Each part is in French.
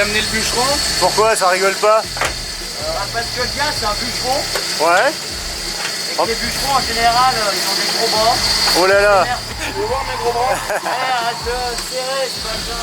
amené le bûcheron. Pourquoi ça rigole pas? Parce que le gars c'est un bûcheron. Ouais. Et que les bûcherons en général ils ont des gros bras. Oh là là. Tu veux voir mes gros bras? Arrête de serrer, c'est pas ça.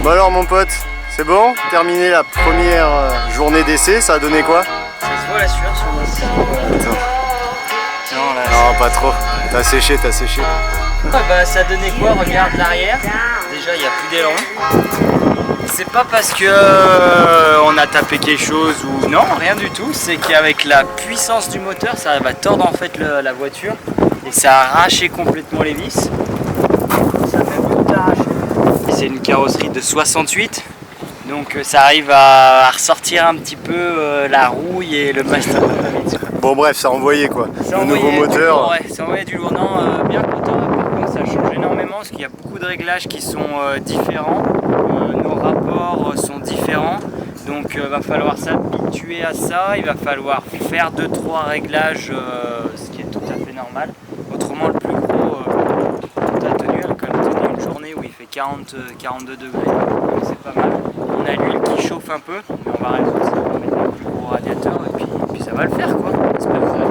Bon alors mon pote, c'est bon? Terminé la première journée d'essai, ça a donné quoi? Ça se voit la sueur sur moi. Non, là, non, pas trop. T'as séché, t'as séché. Ah bah ça donnait quoi? Regarde l'arrière. Déjà il n'y a plus d'élan. C'est pas parce que on a tapé quelque chose ou non, rien du tout. C'est qu'avec la puissance du moteur, ça va tordre en fait la voiture et ça a arraché complètement les vis. Ça a même tout arraché. C'est une carrosserie de 68. Donc ça arrive à ressortir un petit peu la rouille et le mastic. Bon bref, ça a envoyé quoi. Ça Le nouveau moteur. Ouais, ça envoyait du lourd. Non, bien content. Par contre, ça change énormément parce qu'il y a beaucoup de réglages qui sont différents. Nos rapports sont différents. Donc il va falloir s'habituer à ça. Il va falloir faire 2-3 réglages, ce qui est tout à fait normal. Autrement, le plus gros, t'as tenu quand même tenu une journée où il fait 42 degrés. Donc c'est pas mal. On a l'huile qui chauffe un peu, mais on va résoudre ça. On va mettre le plus gros radiateur et puis ça va le faire quoi. J'espère que ça va